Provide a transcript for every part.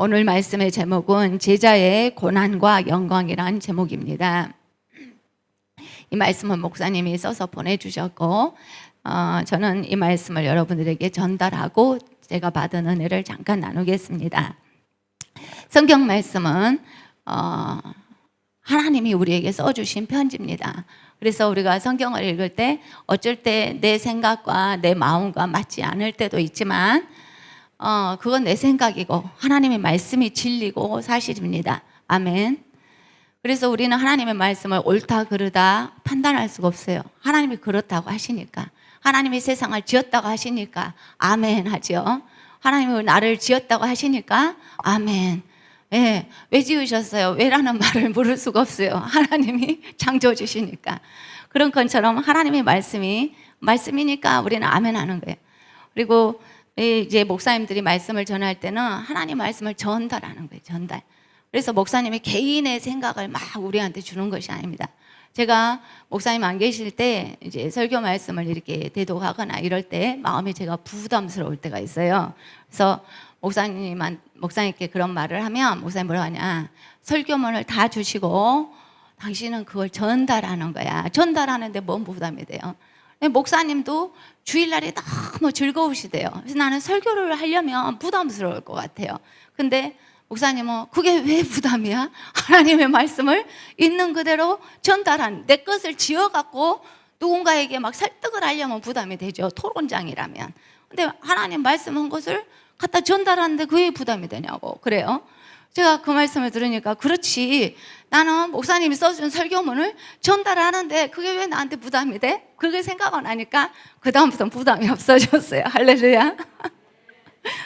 오늘 말씀의 제목은 제자의 고난과 영광이란 제목입니다. 이 말씀은 목사님이 써서 보내주셨고 저는 이 말씀을 여러분들에게 전달하고 제가 받은 은혜를 잠깐 나누겠습니다. 성경 말씀은 하나님이 우리에게 써주신 편지입니다. 그래서 우리가 성경을 읽을 때 어쩔 때 내 생각과 내 마음과 맞지 않을 때도 있지만 그건 내 생각이고 하나님의 말씀이 진리고 사실입니다. 아멘. 그래서 우리는 하나님의 말씀을 옳다 그르다 판단할 수가 없어요. 하나님이 그렇다고 하시니까, 하나님이 세상을 지었다고 하시니까 아멘 하죠. 하나님이 나를 지었다고 하시니까 아멘. 예, 왜 지으셨어요? 왜라는 말을 물을 수가 없어요. 하나님이 창조해 주시니까. 그런 것처럼 하나님의 말씀이니까 우리는 아멘 하는 거예요. 그리고 이제 목사님들이 말씀을 전할 때는 하나님 말씀을 전달하는 거예요. 전달. 그래서 목사님이 개인의 생각을 막 우리한테 주는 것이 아닙니다. 제가 목사님 안 계실 때 이제 설교 말씀을 이렇게 대독하거나 이럴 때 마음이 제가 부담스러울 때가 있어요. 그래서 목사님께 그런 말을 하면 목사님 뭐라고 하냐, 설교문을 다 주시고 당신은 그걸 전달하는 거야. 전달하는데 뭔 부담이 돼요? 목사님도 주일날이 너무 즐거우시대요. 그래서 나는 설교를 하려면 부담스러울 것 같아요. 근데 목사님은 그게 왜 부담이야? 하나님의 말씀을 있는 그대로 전달한, 내 것을 지어갖고 누군가에게 막 설득을 하려면 부담이 되죠. 토론장이라면. 근데 하나님 말씀한 것을 갖다 전달하는데 그게 부담이 되냐고. 그래요. 제가 그 말씀을 들으니까 그렇지, 나는 목사님이 써준 설교문을 전달하는데 그게 왜 나한테 부담이 돼? 그게 생각을 하니까 그 다음부터는 부담이 없어졌어요. 할렐루야.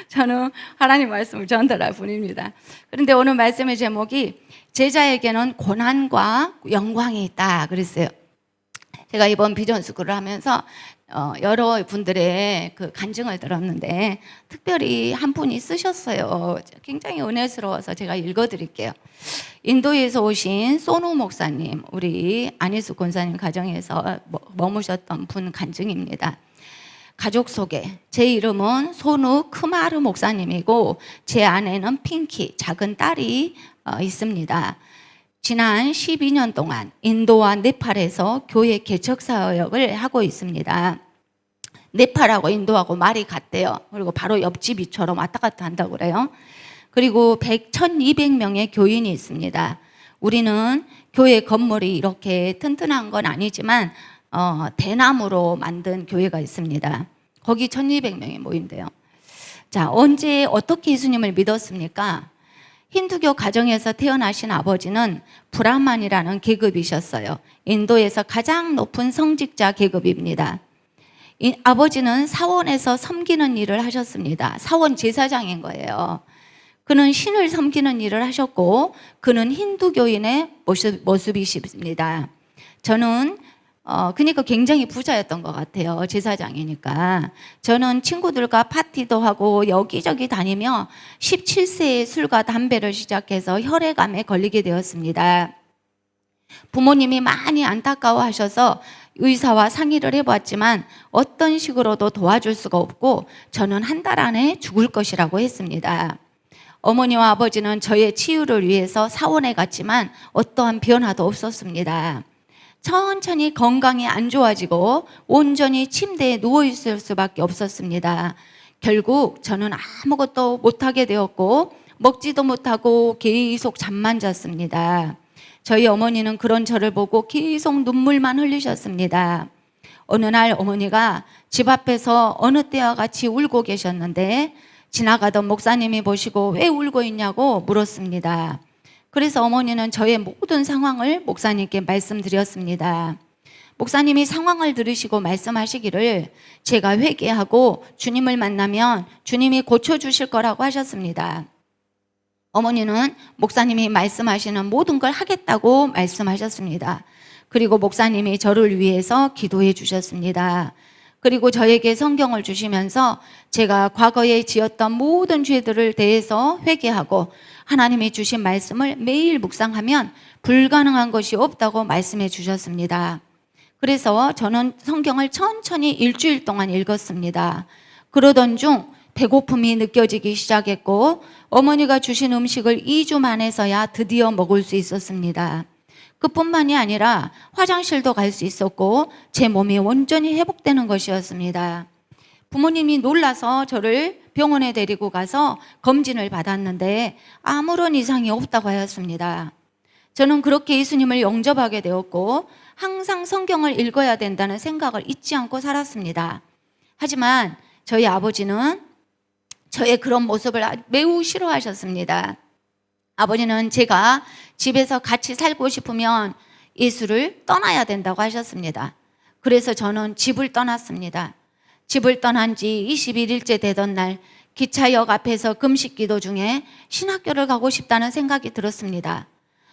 저는 하나님 말씀을 전달할 뿐입니다. 그런데 오늘 말씀의 제목이 제자에게는 고난과 영광이 있다 그랬어요. 제가 이번 비전 스쿨을 하면서 여러 분들의 그 간증을 들었는데 특별히 한 분이 쓰셨어요. 굉장히 은혜스러워서 제가 읽어드릴게요. 인도에서 오신 소누 목사님, 우리 안희숙 권사님 가정에서 머무셨던 분 간증입니다. 가족 소개. 제 이름은 소누 크마르 목사님이고 제 아내는 핑키, 작은 딸이 있습니다. 지난 12년 동안 인도와 네팔에서 교회 개척 사역을 하고 있습니다. 네팔하고 인도하고 말이 같대요. 그리고 바로 옆집이처럼 왔다 갔다 한다고 그래요. 그리고 1200명의 교인이 있습니다. 우리는 교회 건물이 이렇게 튼튼한 건 아니지만 대나무로 만든 교회가 있습니다. 거기 1200명이 모인대요. 자, 언제 어떻게 예수님을 믿었습니까? 힌두교 가정에서 태어나신 아버지는 브라만이라는 계급이셨어요. 인도에서 가장 높은 성직자 계급입니다. 아버지는 사원에서 섬기는 일을 하셨습니다. 사원 제사장인 거예요. 그는 신을 섬기는 일을 하셨고 그는 힌두교인의 모습이십니다. 저는 그러니까 굉장히 부자였던 것 같아요. 제사장이니까. 저는 친구들과 파티도 하고 여기저기 다니며 17세에 술과 담배를 시작해서 혈액암에 걸리게 되었습니다. 부모님이 많이 안타까워하셔서 의사와 상의를 해봤지만 어떤 식으로도 도와줄 수가 없고 저는 한 달 안에 죽을 것이라고 했습니다. 어머니와 아버지는 저의 치유를 위해서 사원에 갔지만 어떠한 변화도 없었습니다. 천천히 건강이 안 좋아지고 온전히 침대에 누워있을 수밖에 없었습니다. 결국 저는 아무것도 못하게 되었고 먹지도 못하고 계속 잠만 잤습니다. 저희 어머니는 그런 저를 보고 계속 눈물만 흘리셨습니다. 어느 날 어머니가 집 앞에서 어느 때와 같이 울고 계셨는데 지나가던 목사님이 보시고 왜 울고 있냐고 물었습니다. 그래서 어머니는 저의 모든 상황을 목사님께 말씀드렸습니다. 목사님이 상황을 들으시고 말씀하시기를 제가 회개하고 주님을 만나면 주님이 고쳐주실 거라고 하셨습니다. 어머니는 목사님이 말씀하시는 모든 걸 하겠다고 말씀하셨습니다. 그리고 목사님이 저를 위해서 기도해 주셨습니다. 그리고 저에게 성경을 주시면서 제가 과거에 지었던 모든 죄들을 대해서 회개하고 하나님이 주신 말씀을 매일 묵상하면 불가능한 것이 없다고 말씀해 주셨습니다. 그래서 저는 성경을 천천히 일주일 동안 읽었습니다. 그러던 중 배고픔이 느껴지기 시작했고 어머니가 주신 음식을 2주 만에서야 드디어 먹을 수 있었습니다. 그뿐만이 아니라 화장실도 갈 수 있었고 제 몸이 온전히 회복되는 것이었습니다. 부모님이 놀라서 저를 병원에 데리고 가서 검진을 받았는데 아무런 이상이 없다고 하였습니다. 저는 그렇게 예수님을 영접하게 되었고 항상 성경을 읽어야 된다는 생각을 잊지 않고 살았습니다. 하지만 저희 아버지는 저의 그런 모습을 매우 싫어하셨습니다. 아버지는 제가 집에서 같이 살고 싶으면 예수를 떠나야 된다고 하셨습니다. 그래서 저는 집을 떠났습니다. 집을 떠난 지 21일째 되던 날 기차역 앞에서 금식 기도 중에 신학교를 가고 싶다는 생각이 들었습니다.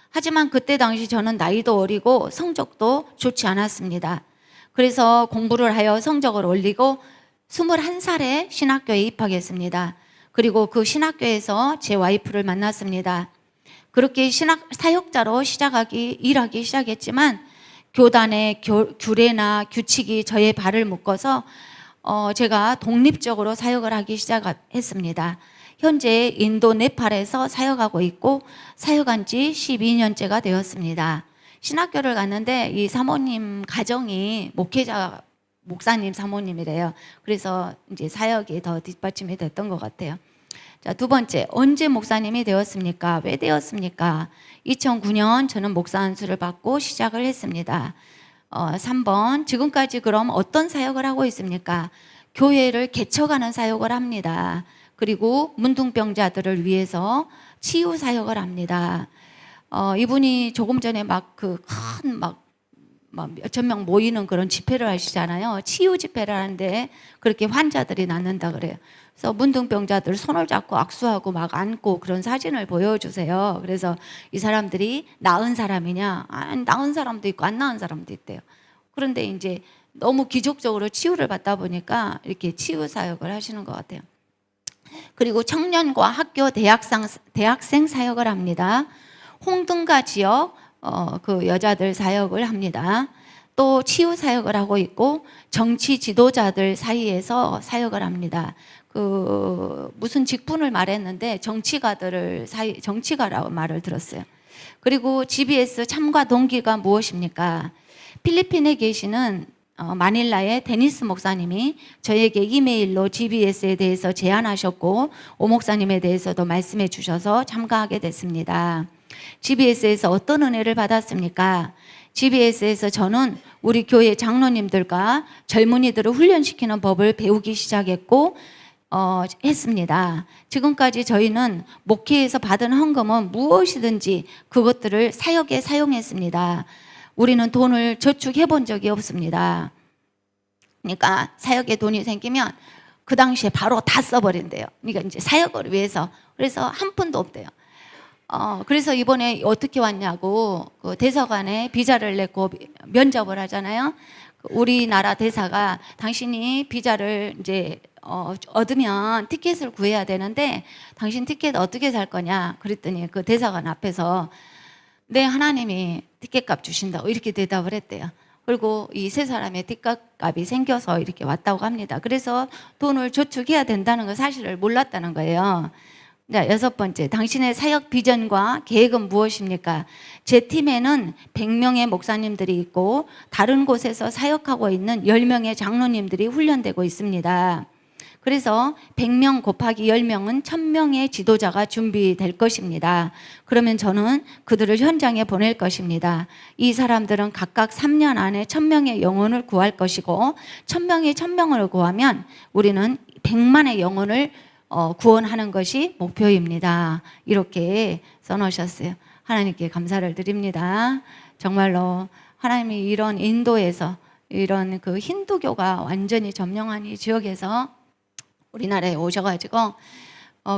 하지만 그때 당시 저는 나이도 어리고 성적도 좋지 않았습니다. 그래서 공부를 하여 성적을 올리고 21살에 신학교에 입학했습니다. 그리고 그 신학교에서 제 와이프를 만났습니다. 그렇게 사역자로 일하기 시작했지만 교단의 규례나 규칙이 저의 발을 묶어서 제가 독립적으로 사역을 하기 시작했습니다. 현재 인도 네팔에서 사역하고 있고 사역한 지 12년째가 되었습니다. 신학교를 갔는데 이 사모님 가정이 목사님 사모님이래요. 그래서 이제 사역이 더 뒷받침이 됐던 것 같아요. 자, 두 번째, 언제 목사님이 되었습니까? 왜 되었습니까? 2009년 저는 목사 안수를 받고 시작을 했습니다. 3번, 지금까지 그럼 어떤 사역을 하고 있습니까? 교회를 개척하는 사역을 합니다. 그리고 문둥병자들을 위해서 치유 사역을 합니다. 이분이 조금 전에 몇천 명 모이는 그런 집회를 하시잖아요. 치유 집회를 하는데 그렇게 환자들이 낫는다 그래요. 그래서 문둥병자들 손을 잡고 악수하고 막 안고 그런 사진을 보여주세요. 그래서 이 사람들이 나은 사람이냐? 나은 사람도 있고 안 나은 사람도 있대요. 그런데 이제 너무 기적적으로 치유를 받다 보니까 이렇게 치유 사역을 하시는 것 같아요. 그리고 청년과 학교 대학생 사역을 합니다. 홍등가 지역 그 여자들 사역을 합니다. 또 치유 사역을 하고 있고 정치 지도자들 사이에서 사역을 합니다. 무슨 직분을 말했는데 정치가라고 말을 들었어요. 그리고 GBS 참가 동기가 무엇입니까? 필리핀에 계시는 마닐라의 데니스 목사님이 저에게 이메일로 GBS에 대해서 제안하셨고 오 목사님에 대해서도 말씀해 주셔서 참가하게 됐습니다. GBS에서 어떤 은혜를 받았습니까? GBS에서 저는 우리 교회 장로님들과 젊은이들을 훈련시키는 법을 배우기 시작했고 했습니다. 지금까지 저희는 목회에서 받은 헌금은 무엇이든지 그것들을 사역에 사용했습니다. 우리는 돈을 저축해 본 적이 없습니다. 그러니까 사역에 돈이 생기면 그 당시에 바로 다 써버린대요. 그러니까 이제 사역을 위해서. 그래서 한 푼도 없대요. 그래서 이번에 어떻게 왔냐고 그 대사관에 비자를 냈고 면접을 하잖아요. 우리나라 대사가 당신이 비자를 이제 얻으면 티켓을 구해야 되는데 당신 티켓 어떻게 살 거냐 그랬더니 그 대사관 앞에서 네, 하나님이 티켓값 주신다고 이렇게 대답을 했대요. 그리고 이 세 사람의 티켓값이 생겨서 이렇게 왔다고 합니다. 그래서 돈을 저축해야 된다는 거 사실을 몰랐다는 거예요. 자, 6번째, 당신의 사역 비전과 계획은 무엇입니까? 제 팀에는 100명의 목사님들이 있고 다른 곳에서 사역하고 있는 10명의 장로님들이 훈련되고 있습니다. 그래서 100명 곱하기 10명은 1000명의 지도자가 준비될 것입니다. 그러면 저는 그들을 현장에 보낼 것입니다. 이 사람들은 각각 3년 안에 1000명의 영혼을 구할 것이고 1000명이 1000명을 구하면 우리는 100만의 영혼을 구원하는 것이 목표입니다. 이렇게 써놓으셨어요. 하나님께 감사를 드립니다. 정말로 하나님이 이런 인도에서 이런 그 힌두교가 완전히 점령한 이 지역에서 우리나라에 오셔가지고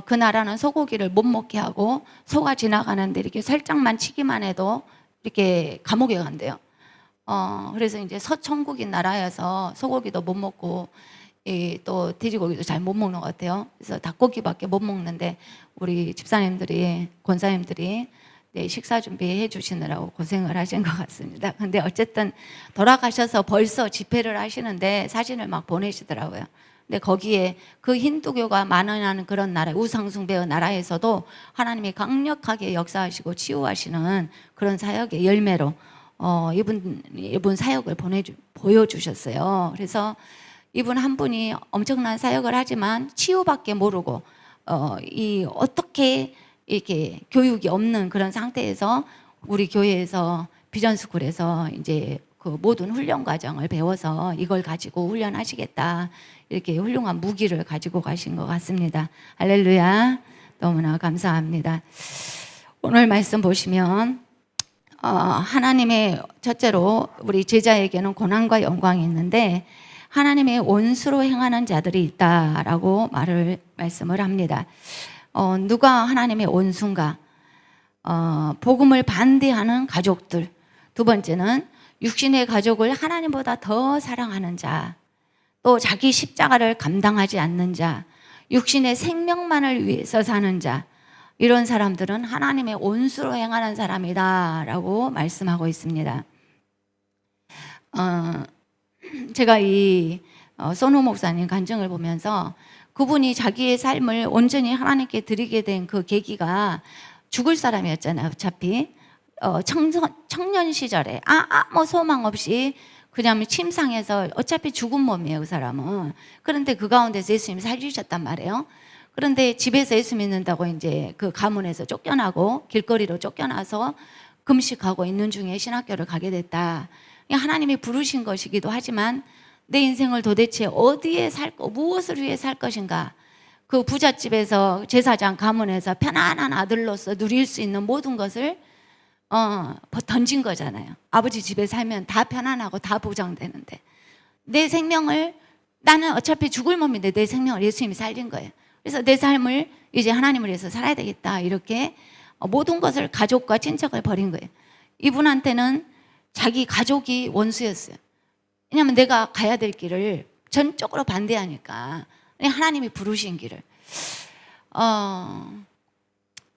그 나라는 소고기를 못 먹게 하고 소가 지나가는데 이렇게 살짝만 치기만 해도 이렇게 감옥에 간대요. 그래서 이제 서천국인 나라여서 소고기도 못 먹고 또 돼지고기도 잘 못 먹는 것 같아요. 그래서 닭고기밖에 못 먹는데 우리 집사님들이 권사님들이 식사 준비해 주시느라고 고생을 하신 것 같습니다. 근데 어쨌든 돌아가셔서 벌써 집회를 하시는데 사진을 막 보내시더라고요. 근데 거기에 그 힌두교가 만연하는 그런 나라, 우상숭배의 나라에서도 하나님이 강력하게 역사하시고 치유하시는 그런 사역의 열매로 이분 사역을 보여주셨어요. 그래서 이분 한 분이 엄청난 사역을 하지만 치유밖에 모르고 어떻게 이렇게 교육이 없는 그런 상태에서 우리 교회에서 비전스쿨에서 이제 그 모든 훈련 과정을 배워서 이걸 가지고 훈련하시겠다, 이렇게 훌륭한 무기를 가지고 가신 것 같습니다. 할렐루야. 너무나 감사합니다. 오늘 말씀 보시면 하나님의 첫째로 우리 제자에게는 고난과 영광이 있는데 하나님의 원수로 행하는 자들이 있다라고 말씀을 합니다. 누가 하나님의 원수인가? 복음을 반대하는 가족들. 두 번째는 육신의 가족을 하나님보다 더 사랑하는 자, 또 자기 십자가를 감당하지 않는 자, 육신의 생명만을 위해서 사는 자, 이런 사람들은 하나님의 원수로 행하는 사람이다 라고 말씀하고 있습니다. 제가 이 소노 목사님 간증을 보면서 그분이 자기의 삶을 온전히 하나님께 드리게 된 그 계기가 죽을 사람이었잖아요. 어차피 청년 시절에 아무 소망 없이 그냥 침상에서 어차피 죽은 몸이에요, 그 사람은. 그런데 그 가운데서 예수님이 살리셨단 말이에요. 그런데 집에서 예수 믿는다고 이제 그 가문에서 쫓겨나고 길거리로 쫓겨나서 금식하고 있는 중에 신학교를 가게 됐다. 하나님이 부르신 것이기도 하지만 내 인생을 도대체 어디에 무엇을 위해 살 것인가? 그 부잣집에서 제사장 가문에서 편안한 아들로서 누릴 수 있는 모든 것을 던진 거잖아요. 아버지 집에 살면 다 편안하고 다 보장되는데 내 생명을, 나는 어차피 죽을 몸인데 내 생명을 예수님이 살린 거예요. 그래서 내 삶을 이제 하나님을 위해서 살아야 되겠다, 이렇게 모든 것을, 가족과 친척을 버린 거예요. 이분한테는 자기 가족이 원수였어요. 왜냐하면 내가 가야 될 길을 전적으로 반대하니까, 하나님이 부르신 길을.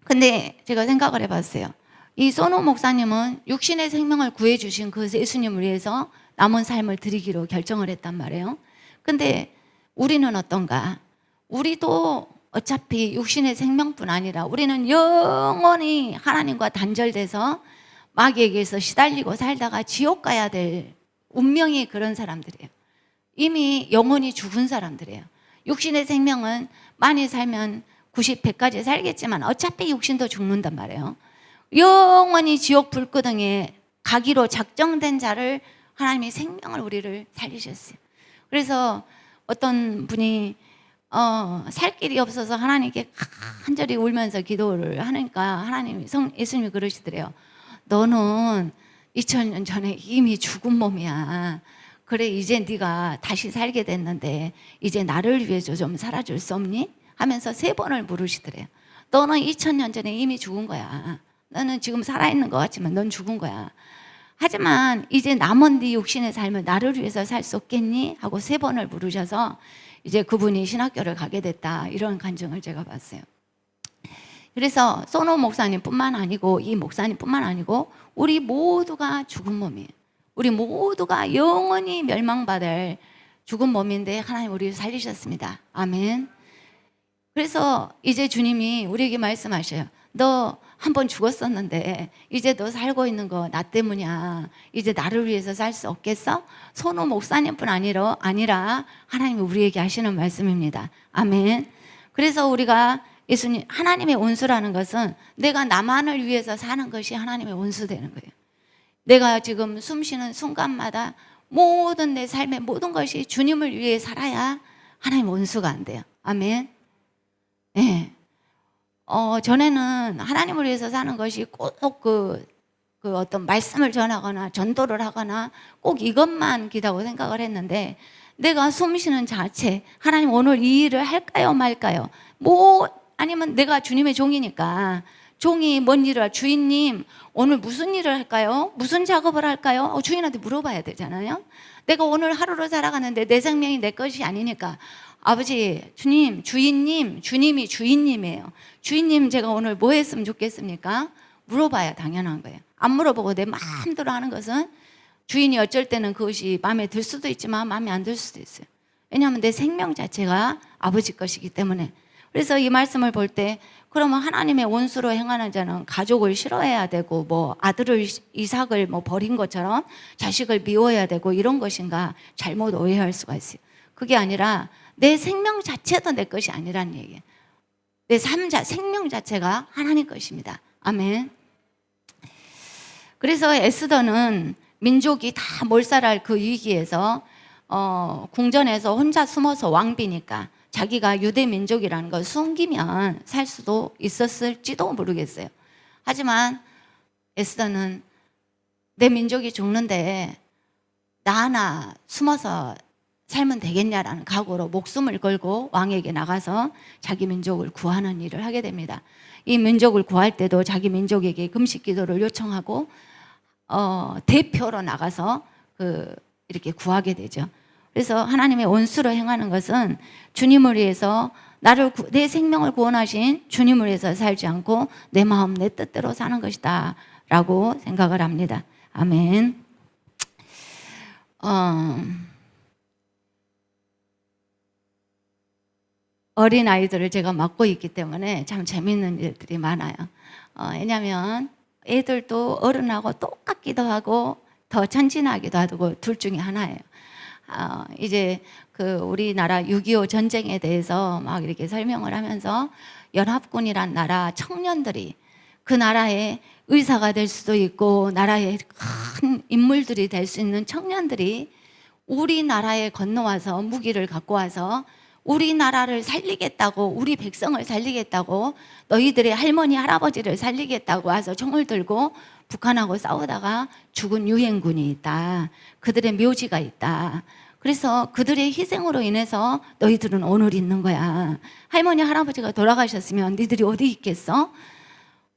근데 제가 생각을 해봤어요. 이 소노 목사님은 육신의 생명을 구해주신 그 예수님을 위해서 남은 삶을 드리기로 결정을 했단 말이에요. 근데 우리는 어떤가? 우리도 어차피 육신의 생명뿐 아니라 우리는 영원히 하나님과 단절돼서 마귀에게서 시달리고 살다가 지옥 가야 될 운명이 그런 사람들이에요. 이미 영원히 죽은 사람들이에요. 육신의 생명은 많이 살면 90, 100까지 살겠지만 어차피 육신도 죽는단 말이에요. 영원히 지옥 불구덩이에 가기로 작정된 자를 하나님이 생명을, 우리를 살리셨어요. 그래서 어떤 분이 살 길이 없어서 하나님께 간절히 울면서 기도를 하니까 하나님이, 예수님이 그러시더래요. 너는 2000년 전에 이미 죽은 몸이야. 그래, 이제 네가 다시 살게 됐는데 이제 나를 위해서 좀 살아줄 수 없니? 하면서 3번을 물으시더래요. 너는 2000년 전에 이미 죽은 거야. 너는 지금 살아있는 것 같지만 넌 죽은 거야. 하지만 이제 남은 네 육신의 삶을 나를 위해서 살 수 없겠니? 하고 3번을 물으셔서 이제 그분이 신학교를 가게 됐다, 이런 간증을 제가 봤어요. 그래서 소노 목사님뿐만 아니고 이 목사님뿐만 아니고 우리 모두가 죽은 몸이에요. 우리 모두가 영원히 멸망받을 죽은 몸인데 하나님 우리를 살리셨습니다. 아멘. 그래서 이제 주님이 우리에게 말씀하셔요. 너 한 번 죽었었는데 이제 너 살고 있는 거 나 때문이야. 이제 나를 위해서 살 수 없겠어? 소노 목사님뿐 아니라 하나님이 우리에게 하시는 말씀입니다. 아멘. 그래서 우리가 예수님, 하나님의 원수라는 것은 내가 나만을 위해서 사는 것이 하나님의 원수 되는 거예요. 내가 지금 숨 쉬는 순간마다 모든 내 삶의 모든 것이 주님을 위해 살아야 하나님 원수가 안 돼요. 아멘. 네. 전에는 하나님을 위해서 사는 것이 꼭 그 어떤 말씀을 전하거나 전도를 하거나 꼭 이것만 기다고 생각을 했는데, 내가 숨 쉬는 자체, 하나님 오늘 이 일을 할까요 말까요? 아니면 내가 주님의 종이니까, 종이 뭔 일을 할, 주인님 오늘 무슨 일을 할까요? 무슨 작업을 할까요? 주인한테 물어봐야 되잖아요. 내가 오늘 하루를 살아가는데 내 생명이 내 것이 아니니까, 아버지, 주님, 주인님, 주님이 주인님이에요. 주인님, 제가 오늘 뭐 했으면 좋겠습니까? 물어봐야 당연한 거예요. 안 물어보고 내 마음대로 하는 것은 주인이 어쩔 때는 그것이 마음에 들 수도 있지만 마음에 안 들 수도 있어요. 왜냐하면 내 생명 자체가 아버지 것이기 때문에. 그래서 이 말씀을 볼 때 그러면 하나님의 원수로 행하는 자는 가족을 싫어해야 되고 뭐 아들을 이삭을 뭐 버린 것처럼 자식을 미워해야 되고 이런 것인가 잘못 오해할 수가 있어요. 그게 아니라 내 생명 자체도 내 것이 아니라는 얘기예요. 내 생명 자체가 하나님 것입니다. 아멘. 그래서 에스더는 민족이 다 몰살할 그 위기에서 궁전에서 혼자 숨어서 왕비니까 자기가 유대 민족이라는 걸 숨기면 살 수도 있었을지도 모르겠어요. 하지만 에스더는 내 민족이 죽는데 나 하나 숨어서 살면 되겠냐라는 각오로 목숨을 걸고 왕에게 나가서 자기 민족을 구하는 일을 하게 됩니다. 이 민족을 구할 때도 자기 민족에게 금식 기도를 요청하고 대표로 나가서 이렇게 구하게 되죠. 그래서 하나님의 원수로 행하는 것은 주님을 위해서 내 생명을 구원하신 주님을 위해서 살지 않고 내 마음 내 뜻대로 사는 것이다 라고 생각을 합니다. 아멘. 어린 아이들을 제가 맡고 있기 때문에 참 재밌는 일들이 많아요. 왜냐하면 애들도 어른하고 똑같기도 하고 더 천진하기도 하고 둘 중에 하나예요. 이제 우리나라 6.25 전쟁에 대해서 막 이렇게 설명을 하면서 연합군이란 나라 청년들이 그 나라의 의사가 될 수도 있고 나라의 큰 인물들이 될 수 있는 청년들이 우리나라에 건너와서 무기를 갖고 와서 우리나라를 살리겠다고 우리 백성을 살리겠다고 너희들의 할머니 할아버지를 살리겠다고 와서 총을 들고 북한하고 싸우다가 죽은 유엔군이 있다. 그들의 묘지가 있다. 그래서 그들의 희생으로 인해서 너희들은 오늘 있는 거야. 할머니 할아버지가 돌아가셨으면 니들이 어디 있겠어?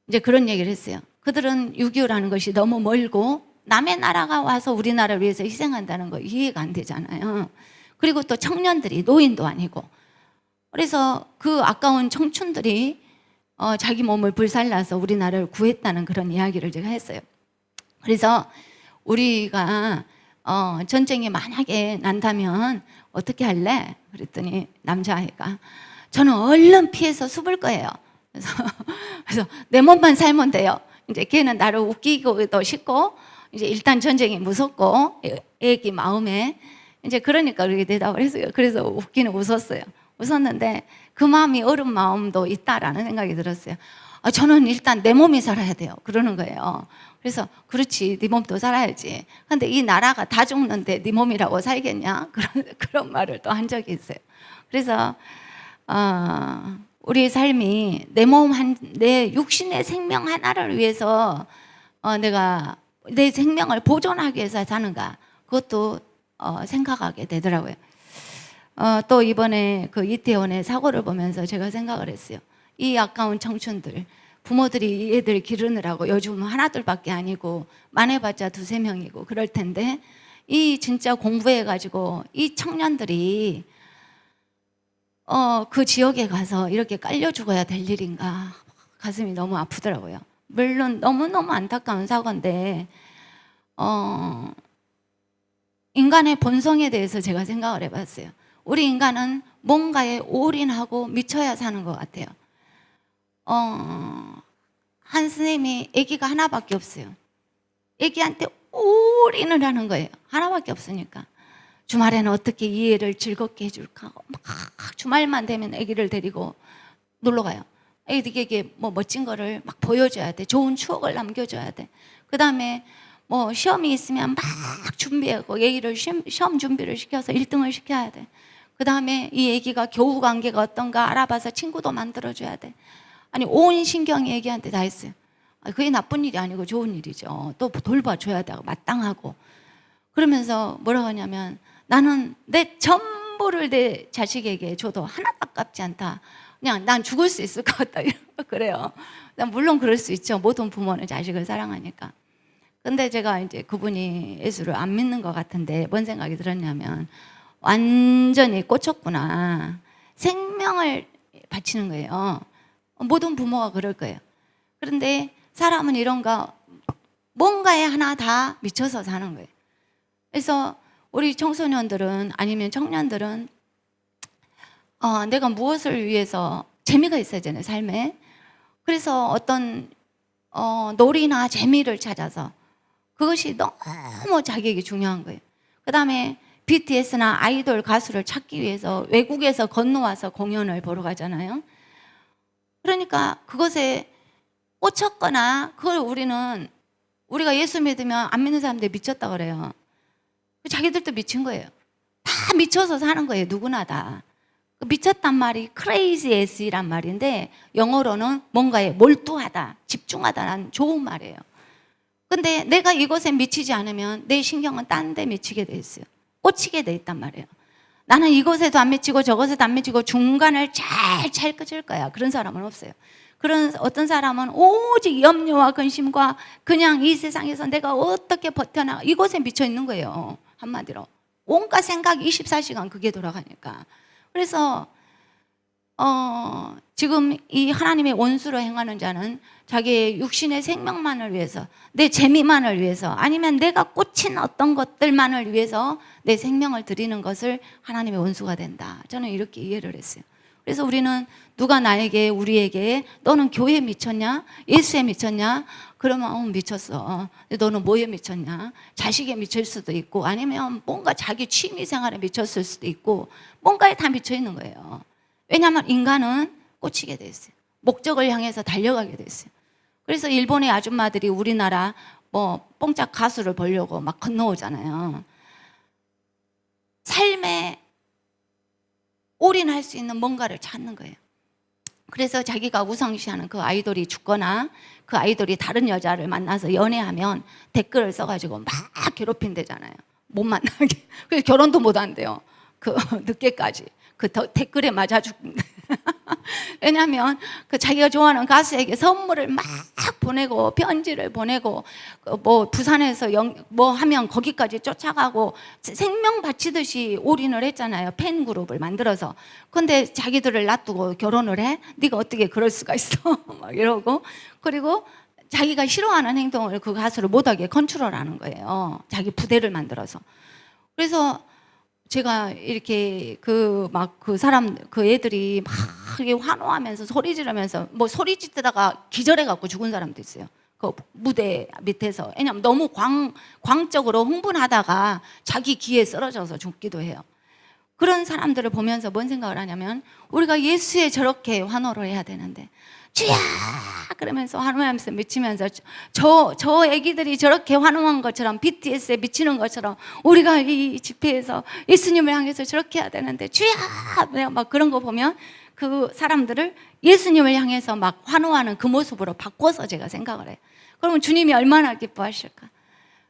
이제 그런 얘기를 했어요. 그들은 6.25라는 것이 너무 멀고 남의 나라가 와서 우리나라를 위해서 희생한다는 거 이해가 안 되잖아요. 그리고 또 청년들이 노인도 아니고 그래서 그 아까운 청춘들이 자기 몸을 불살라서 우리나라를 구했다는 그런 이야기를 제가 했어요. 그래서 우리가 전쟁이 만약에 난다면 어떻게 할래? 그랬더니 남자아이가 저는 얼른 피해서 숨을 거예요. 그래서 내 몸만 살면 돼요. 이제 걔는 나를 웃기고도 싶고 이제 일단 전쟁이 무섭고 애기 마음에 이제 그러니까 그렇게 대답을 했어요. 그래서 웃기는 웃었어요. 웃었는데 그 마음이 어른 마음도 있다라는 생각이 들었어요. 저는 일단 내 몸이 살아야 돼요. 그러는 거예요. 그래서 그렇지 네 몸도 살아야지. 근데 이 나라가 다 죽는데 네 몸이라고 살겠냐? 그런 말을 또 한 적이 있어요. 그래서 우리 삶이 내 육신의 생명 하나를 위해서 내가 내 생명을 보존하기 위해서 사는가? 그것도 생각하게 되더라고요. 또 이번에 그 이태원의 사고를 보면서 제가 생각을 했어요. 이 아까운 청춘들, 부모들이 이 애들 기르느라고 요즘 하나둘밖에 아니고 많아봤자 두세 명이고 그럴 텐데 이 진짜 공부해가지고 이 청년들이 그 지역에 가서 이렇게 깔려 죽어야 될 일인가 가슴이 너무 아프더라고요. 물론 너무너무 안타까운 사고인데 인간의 본성에 대해서 제가 생각을 해봤어요. 우리 인간은 뭔가에 올인하고 미쳐야 사는 것 같아요. 한 스님이 아기가 하나밖에 없어요. 아기한테 올인을 하는 거예요. 하나밖에 없으니까. 주말에는 어떻게 이 애를 즐겁게 해줄까? 막 주말만 되면 아기를 데리고 놀러 가요. 애기에게 뭐 멋진 거를 막 보여줘야 돼. 좋은 추억을 남겨줘야 돼. 그 다음에 뭐 시험이 있으면 막 준비하고 애기를 시험 준비를 시켜서 1등을 시켜야 돼. 그 다음에 이 애기가 교우 관계가 어떤가 알아봐서 친구도 만들어줘야 돼. 아니 온 신경이 애기한테 다 있어요. 그게 나쁜 일이 아니고 좋은 일이죠. 또 돌봐줘야 되고 마땅하고. 그러면서 뭐라고 하냐면 나는 내 전부를 내 자식에게 줘도 하나도 아깝지 않다. 그냥 난 죽을 수 있을 것 같다. 그래요. 물론 그럴 수 있죠. 모든 부모는 자식을 사랑하니까. 근데 제가 이제 그분이 예수를 안 믿는 것 같은데 뭔 생각이 들었냐면 완전히 꽂혔구나. 생명을 바치는 거예요. 모든 부모가 그럴 거예요. 그런데 사람은 이런가 뭔가에 하나 다 미쳐서 사는 거예요. 그래서 우리 청소년들은 아니면 청년들은 내가 무엇을 위해서 재미가 있어야 되잖아요, 삶에. 그래서 어떤 놀이나 재미를 찾아서 그것이 너무 자기에게 중요한 거예요. 그 다음에 BTS나 아이돌 가수를 찾기 위해서 외국에서 건너와서 공연을 보러 가잖아요. 그러니까 그것에 꽂혔거나 그걸 우리가 예수 믿으면 안 믿는 사람들이 미쳤다 그래요. 자기들도 미친 거예요. 다 미쳐서 사는 거예요. 누구나 다. 그 미쳤단 말이 crazy as란 말인데 영어로는 뭔가에 몰두하다, 집중하다라는 좋은 말이에요. 근데 내가 이것에 미치지 않으면 내 신경은 딴 데 미치게 돼 있어요. 꽂히게 돼 있단 말이에요. 나는 이것에도 안 미치고 저것에도 안 미치고 중간을 잘 끄질 거야. 그런 사람은 없어요. 그런 어떤 사람은 오직 염려와 근심과 그냥 이 세상에서 내가 어떻게 버텨나 이것에 미쳐 있는 거예요. 한마디로 온갖 생각이 24시간 그게 돌아가니까. 그래서 지금 이 하나님의 원수로 행하는 자는 자기의 육신의 생명만을 위해서, 내 재미만을 위해서, 아니면 내가 꽂힌 어떤 것들만을 위해서 내 생명을 드리는 것을 하나님의 원수가 된다. 저는 이렇게 이해를 했어요. 그래서 우리는 누가 나에게, 우리에게 너는 교회에 미쳤냐? 예수에 미쳤냐? 그러면 미쳤어. 너는 뭐에 미쳤냐? 자식에 미칠 수도 있고, 아니면 뭔가 자기 취미 생활에 미쳤을 수도 있고, 뭔가에 다 미쳐 있는 거예요. 왜냐하면 인간은 꽂히게 돼 있어요. 목적을 향해서 달려가게 돼 있어요. 그래서 일본의 아줌마들이 우리나라 뽕짝 가수를 보려고 막 건너오잖아요. 삶에 올인할 수 있는 뭔가를 찾는 거예요. 그래서 자기가 우상시하는 그 아이돌이 죽거나 그 아이돌이 다른 여자를 만나서 연애하면 댓글을 써가지고 막 괴롭힌대잖아요. 못 만나게. 그래서 결혼도 못 한대요. 늦게까지. 댓글에 맞아 죽는데. 왜냐하면 자기가 좋아하는 가수에게 선물을 막 보내고 편지를 보내고 부산에서 하면 거기까지 쫓아가고 생명 바치듯이 올인을 했잖아요. 팬 그룹을 만들어서. 근데 자기들을 놔두고 결혼을 해? 네가 어떻게 그럴 수가 있어? 막 이러고. 그리고 자기가 싫어하는 행동을 그 가수를 못하게 컨트롤하는 거예요. 자기 부대를 만들어서. 그래서 제가 이렇게 그 애들이 막 환호하면서 소리 지르면서 소리 짓다가 기절해갖고 죽은 사람도 있어요. 그 무대 밑에서. 왜냐면 너무 광적으로 흥분하다가 자기 기에 쓰러져서 죽기도 해요. 그런 사람들을 보면서 뭔 생각을 하냐면 우리가 예수에 저렇게 환호를 해야 되는데 주야! 그러면서 환호하면서 미치면서 저 애기들이 저렇게 환호한 것처럼 BTS에 미치는 것처럼 우리가 이 집회에서 예수님을 향해서 저렇게 해야 되는데 주야! 막 그런 거 보면 그 사람들을 예수님을 향해서 막 환호하는 그 모습으로 바꿔서 제가 생각을 해요. 그러면 주님이 얼마나 기뻐하실까?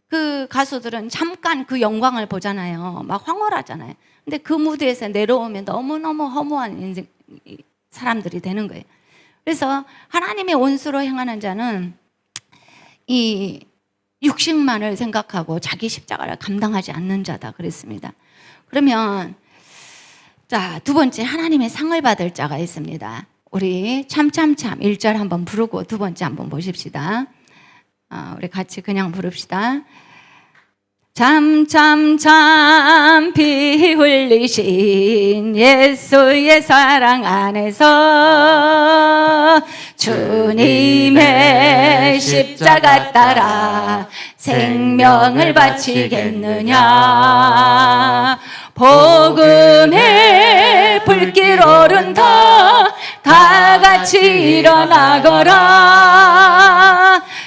그 가수들은 잠깐 그 영광을 보잖아요. 막 황홀하잖아요. 근데 그 무대에서 내려오면 너무너무 허무한 사람들이 되는 거예요. 그래서 하나님의 원수로 행하는 자는 이 육식만을 생각하고 자기 십자가를 감당하지 않는 자다 그랬습니다. 그러면 자, 두 번째 하나님의 상을 받을 자가 있습니다. 우리 참참참 1절 한번 부르고 두 번째 한번 보십시다. 우리 같이 그냥 부릅시다. 참참참 피 흘리신 예수의 사랑 안에서 주님의 십자가 따라 생명을 바치겠느냐. 복음의 불길 오른다 다 같이 일어나거라.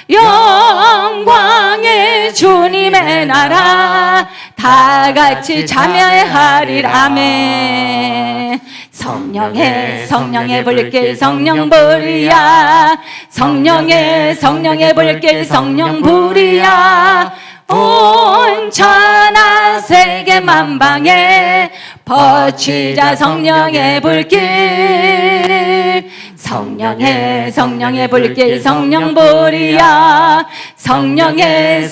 영광의 주님의 나라 다 같이 참여하리라. 아멘. 성령의 불길 성령 불이야. 성령의 불길 성령 불이야. 온 천하 세계 만방에 퍼치자 성령의 불길. 성령의 불길 성령 불이야. 성령의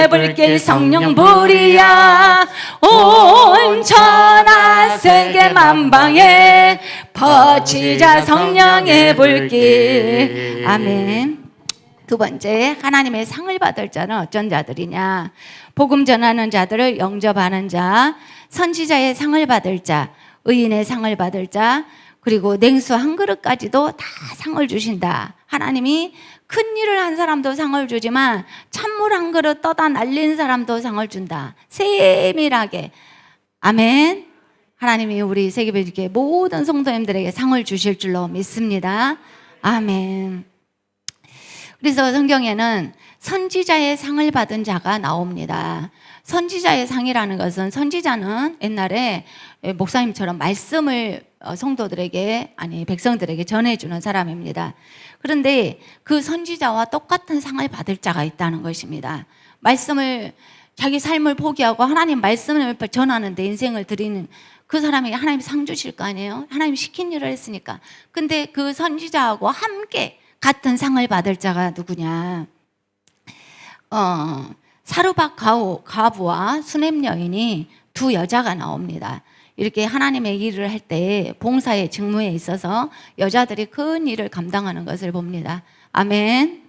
불길 성령 불이야. 온 천하 세계 만방에 퍼치자 성령의 불길. 아멘. 두 번째, 하나님의 상을 받을 자는 어떤 자들이냐? 복음 전하는 자들을 영접하는 자, 선지자의 상을 받을 자, 의인의 상을 받을 자, 그리고 냉수 한 그릇까지도 다 상을 주신다. 하나님이 큰 일을 한 사람도 상을 주지만 찬물 한 그릇 떠다 날린 사람도 상을 준다. 세밀하게. 아멘. 하나님이 우리 세계배교회 모든 성도님들에게 상을 주실 줄로 믿습니다. 아멘. 그래서 성경에는 선지자의 상을 받은 자가 나옵니다. 선지자의 상이라는 것은, 선지자는 옛날에 목사님처럼 말씀을 성도들에게, 아니 백성들에게 전해주는 사람입니다. 그런데 그 선지자와 똑같은 상을 받을 자가 있다는 것입니다. 말씀을, 자기 삶을 포기하고 하나님 말씀을 전하는데 인생을 드리는 그 사람에게 하나님 상 주실 거 아니에요? 하나님 시킨 일을 했으니까. 근데 그 선지자하고 함께 같은 상을 받을 자가 누구냐? 사르밧 과부와 수넴 여인이 두 여자가 나옵니다. 이렇게 하나님의 일을 할 때 봉사의 직무에 있어서 여자들이 큰 일을 감당하는 것을 봅니다. 아멘.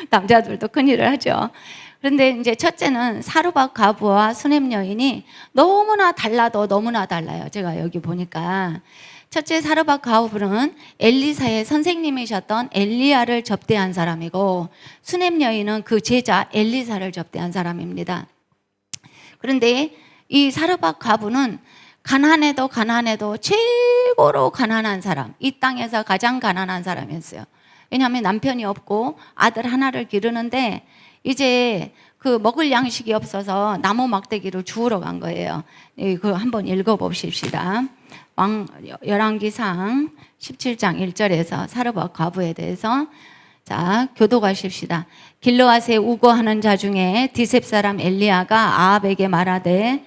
남자들도 큰 일을 하죠. 그런데 이제 첫째는 사르밧 과부와 수넴 여인이 너무나 달라도 너무나 달라요. 제가 여기 보니까 첫째 사르밧 과부는 엘리사의 선생님이셨던 엘리야를 접대한 사람이고, 수넴 여인은 그 제자 엘리사를 접대한 사람입니다. 그런데 이 사르밧 과부는 가난해도 최고로 가난한 사람, 이 땅에서 가장 가난한 사람이었어요. 왜냐하면 남편이 없고 아들 하나를 기르는데 이제 그 먹을 양식이 없어서 나무 막대기로 주우러 간 거예요. 그거 한번 읽어봅시다. 열왕기상 17장 1절에서 사르밧 과부에 대해서 자, 교독하십시다. 길르앗에 우거하는 자 중에 디셉 사람 엘리야가 아합에게 말하되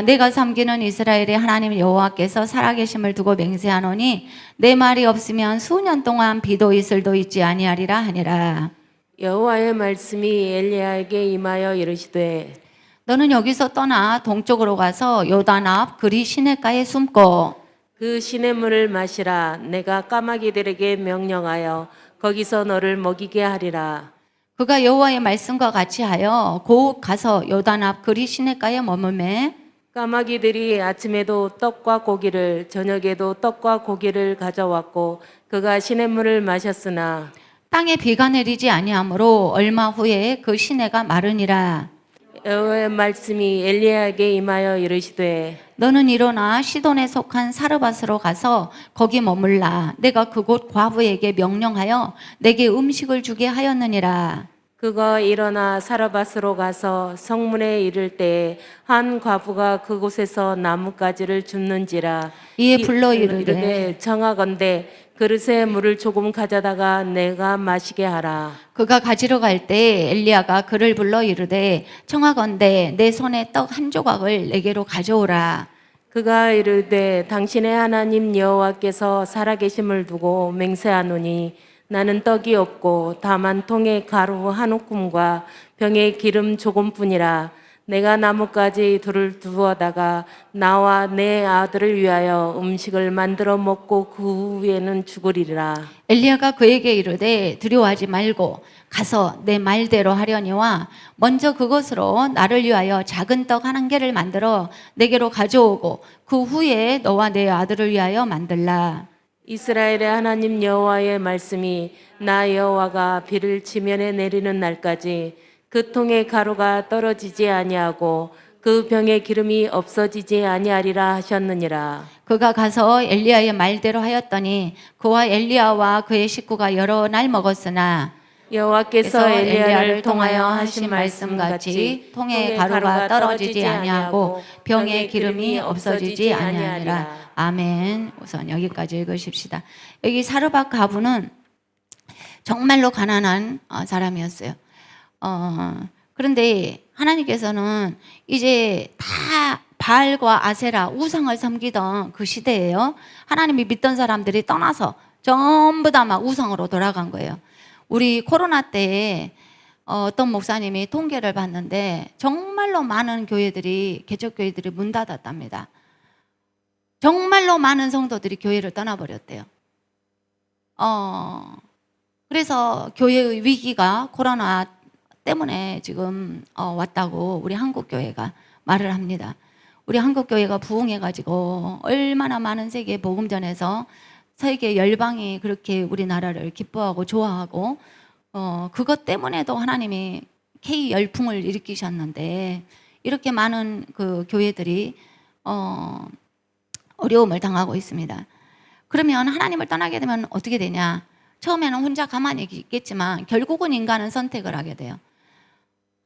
내가 섬기는 이스라엘의 하나님 여호와께서 살아계심을 두고 맹세하노니 내 말이 없으면 수년 동안 비도 이슬도 있지 아니하리라 하니라. 여호와의 말씀이 엘리야에게 임하여 이르시되 너는 여기서 떠나 동쪽으로 가서 요단 앞 그리 시냇가에 숨고 그 시냇물을 마시라. 내가 까마귀들에게 명령하여 거기서 너를 먹이게 하리라. 그가 여호와의 말씀과 같이 하여 곧 가서 요단 앞 그리 시냇가에 머물매 까마귀들이 아침에도 떡과 고기를 저녁에도 떡과 고기를 가져왔고 그가 시냇물을 마셨으나 땅에 비가 내리지 아니하므로 얼마 후에 그 시내가 마르니라. 여호와의 말씀이 엘리야에게 임하여 이르시되 너는 일어나 시돈에 속한 사르밧으로 가서 거기 머물라. 내가 그곳 과부에게 명령하여 내게 음식을 주게 하였느니라. 그가 일어나 사르밧으로 가서 성문에 이를 때에 한 과부가 그곳에서 나뭇가지를 줍는지라. 이에 불러 이르되 청하건대 그릇에 물을 조금 가져다가 내가 마시게 하라. 그가 가지러 갈 때 엘리야가 그를 불러 이르되 청하건대 내 손에 떡 한 조각을 내게로 가져오라. 그가 이르되 당신의 하나님 여호와께서 살아계심을 두고 맹세하노니 나는 떡이 없고 다만 통에 가루 한 움큼과 병에 기름 조금뿐이라. 내가 나뭇가지 둘을 두어다가 나와 내 아들을 위하여 음식을 만들어 먹고 그 후에는 죽으리라. 엘리야가 그에게 이르되 두려워하지 말고 가서 내 말대로 하려니와 먼저 그것으로 나를 위하여 작은 떡 한 개를 만들어 내게로 가져오고 그 후에 너와 내 아들을 위하여 만들라. 이스라엘의 하나님 여호와의 말씀이 나 여호와가 비를 지면에 내리는 날까지 그 통의 가루가 떨어지지 아니하고 그 병의 기름이 없어지지 아니하리라 하셨느니라. 그가 가서 엘리야의 말대로 하였더니 그와 엘리야와 그의 식구가 여러 날 먹었으나 여호와께서 엘리야를 통하여 하신 말씀같이 통에 가루가 떨어지지 아니하고 병에 기름이 없어지지 아니하니라. 아멘. 우선 여기까지 읽으십시다. 여기 사르밧 과부는 정말로 가난한 사람이었어요. 그런데 하나님께서는 이제 다 바알과 아세라 우상을 섬기던 그 시대예요. 하나님이 믿던 사람들이 떠나서 전부 다 막 우상으로 돌아간 거예요. 우리 코로나 때에 어떤 목사님이 통계를 봤는데 정말로 많은 교회들이, 개척교회들이 문 닫았답니다. 정말로 많은 성도들이 교회를 떠나버렸대요. 그래서 교회의 위기가 코로나 때문에 지금 왔다고 우리 한국교회가 말을 합니다. 우리 한국교회가 부흥해가지고 얼마나 많은 세계 복음 전해서 세계 열방이 그렇게 우리나라를 기뻐하고 좋아하고 그것 때문에도 하나님이 K 열풍을 일으키셨는데 이렇게 많은 그 교회들이 어려움을 당하고 있습니다. 그러면 하나님을 떠나게 되면 어떻게 되냐? 처음에는 혼자 가만히 있겠지만 결국은 인간은 선택을 하게 돼요.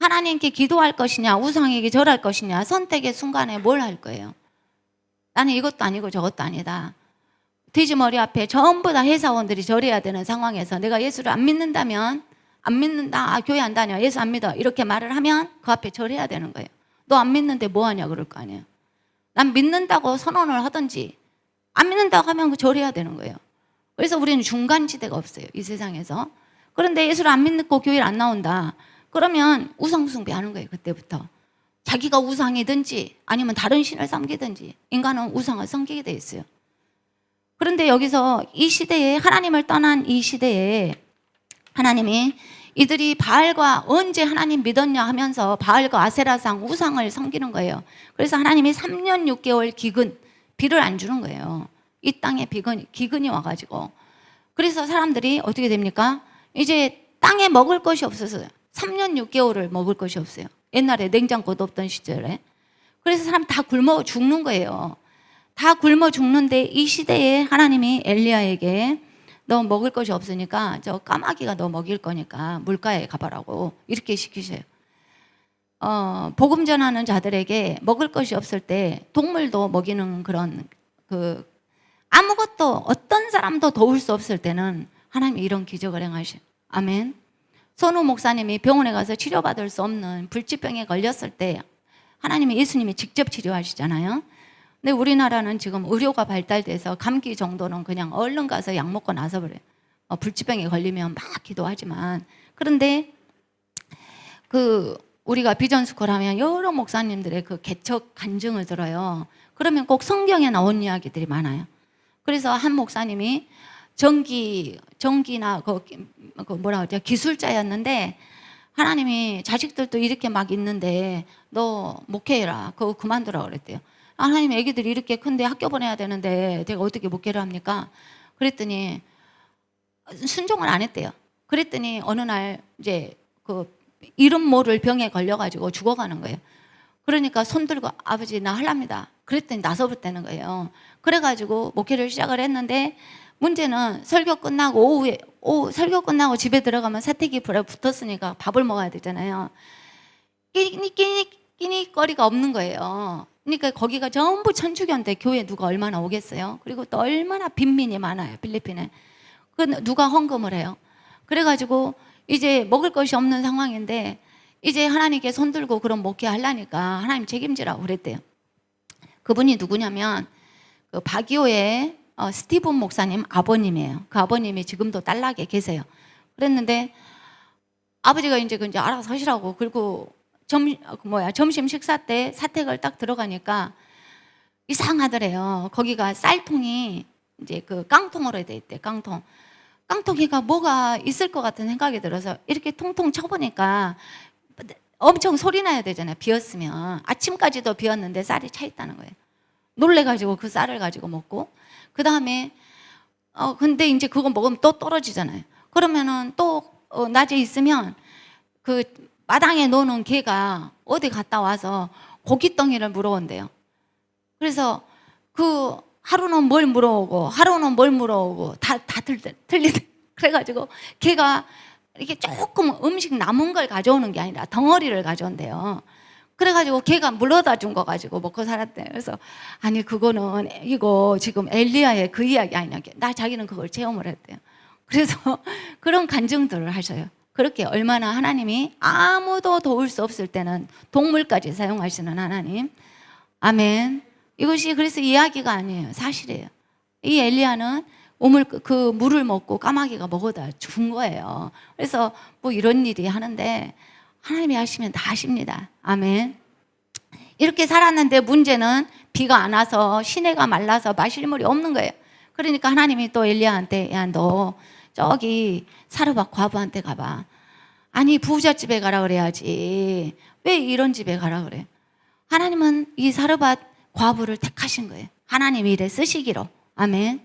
하나님께 기도할 것이냐, 우상에게 절할 것이냐, 선택의 순간에 뭘 할 거예요? 나는 이것도 아니고 저것도 아니다. 돼지머리 앞에 전부 다 회사원들이 절해야 되는 상황에서 내가 예수를 안 믿는다면, 안 믿는다, 아, 교회 안 다녀, 예수 안 믿어, 이렇게 말을 하면 그 앞에 절해야 되는 거예요. 너 안 믿는데 뭐 하냐 그럴 거 아니에요. 난 믿는다고 선언을 하든지 안 믿는다고 하면 절해야 되는 거예요. 그래서 우리는 중간지대가 없어요, 이 세상에서. 그런데 예수를 안 믿고 교회를 안 나온다. 그러면 우상숭배하는 거예요, 그때부터. 자기가 우상이든지 아니면 다른 신을 섬기든지 인간은 우상을 섬기게 돼 있어요. 그런데 여기서 이 시대에, 하나님을 떠난 이 시대에 하나님이 이들이 바알과 언제 하나님 믿었냐 하면서 바알과 아세라상 우상을 섬기는 거예요. 그래서 하나님이 3년 6개월 기근, 비를 안 주는 거예요. 이 땅에 기근이 와가지고. 그래서 사람들이 어떻게 됩니까? 이제 땅에 먹을 것이 없어서요. 3년 6개월을 먹을 것이 없어요. 옛날에 냉장고도 없던 시절에. 그래서 사람 다 굶어 죽는 거예요. 다 굶어 죽는데 이 시대에 하나님이 엘리야에게 너 먹을 것이 없으니까 저 까마귀가 너 먹일 거니까 물가에 가봐라고 이렇게 시키셔요. 복음 전하는 자들에게 먹을 것이 없을 때 동물도 먹이는 그런 아무것도 어떤 사람도 도울 수 없을 때는 하나님이 이런 기적을 행하셔요. 아멘. 선우 목사님이 병원에 가서 치료받을 수 없는 불치병에 걸렸을 때 하나님이 예수님이 직접 치료하시잖아요. 근데 우리나라는 지금 의료가 발달돼서 감기 정도는 그냥 얼른 가서 약 먹고 나서 그래요. 불치병에 걸리면 막 기도하지만. 그런데 우리가 비전스쿨 하면 여러 목사님들의 그 개척 간증을 들어요. 그러면 꼭 성경에 나온 이야기들이 많아요. 그래서 한 목사님이 전기나 기술자였는데 하나님이 자식들도 이렇게 막 있는데 너 목회해라. 그거 그만두라 그랬대요. 하나님 애기들이 이렇게 큰데 학교 보내야 되는데 내가 어떻게 목회를 합니까? 그랬더니 순종을 안 했대요. 그랬더니 어느 날 이제 이름 모를 병에 걸려가지고 죽어가는 거예요. 그러니까 손 들고 아버지 나 할랍니다. 그랬더니 나서버렸다는 거예요. 그래가지고 목회를 시작을 했는데 문제는 설교 끝나고 설교 끝나고 집에 들어가면 사태기 불에 붙었으니까 밥을 먹어야 되잖아요. 끼니거리가 없는 거예요. 그러니까 거기가 전부 천주교인데 교회 누가 얼마나 오겠어요? 그리고 또 얼마나 빈민이 많아요, 필리핀에. 누가 헌금을 해요? 그래가지고 이제 먹을 것이 없는 상황인데 이제 하나님께 손 들고 그런 목회 하려니까 하나님 책임지라고 그랬대요. 그분이 누구냐면 바기오의 스티븐 목사님 아버님이에요. 그 아버님이 지금도 딸락에 계세요. 그랬는데 아버지가 이제 알아서 하시라고. 그리고 점심 식사 때 사택을 딱 들어가니까 이상하더래요. 거기가 쌀통이 이제 깡통으로 돼 있대. 깡통이가 뭐가 있을 것 같은 생각이 들어서 이렇게 통통 쳐보니까 엄청 소리 나야 되잖아요. 비었으면. 아침까지도 비었는데 쌀이 차 있다는 거예요. 놀래가지고 그 쌀을 가지고 먹고, 그 다음에 근데 이제 그거 먹으면 또 떨어지잖아요. 그러면은 또 낮에 있으면 마당에 놓는 개가 어디 갔다 와서 고깃덩이를 물어온대요. 그래서 하루는 뭘 물어오고 하루는 뭘 물어오고 다 틀리대. 그래가지고 개가 이렇게 조금 음식 남은 걸 가져오는 게 아니라 덩어리를 가져온대요. 그래가지고 걔가 물어다 준 거 가지고 먹고 살았대. 그래서 아니 그거는 이거 지금 엘리야의 그 이야기 아니냐. 자기는 그걸 체험을 했대요. 그래서 그런 간증들을 하셔요. 그렇게 얼마나 하나님이 아무도 도울 수 없을 때는 동물까지 사용하시는 하나님. 아멘. 이것이 그래서 이야기가 아니에요. 사실이에요. 이 엘리야는 물을 먹고 까마귀가 먹어다 죽은 거예요. 그래서 뭐 이런 일이 하는데 하나님이 하시면 다 하십니다. 아멘. 이렇게 살았는데 문제는 비가 안 와서 시내가 말라서 마실 물이 없는 거예요. 그러니까 하나님이 또 엘리야한테 야, 너 저기 사르밧 과부한테 가봐. 아니 부자집에 가라 그래야지. 왜 이런 집에 가라 그래? 하나님은 이 사르밧 과부를 택하신 거예요. 하나님이 이래 쓰시기로. 아멘.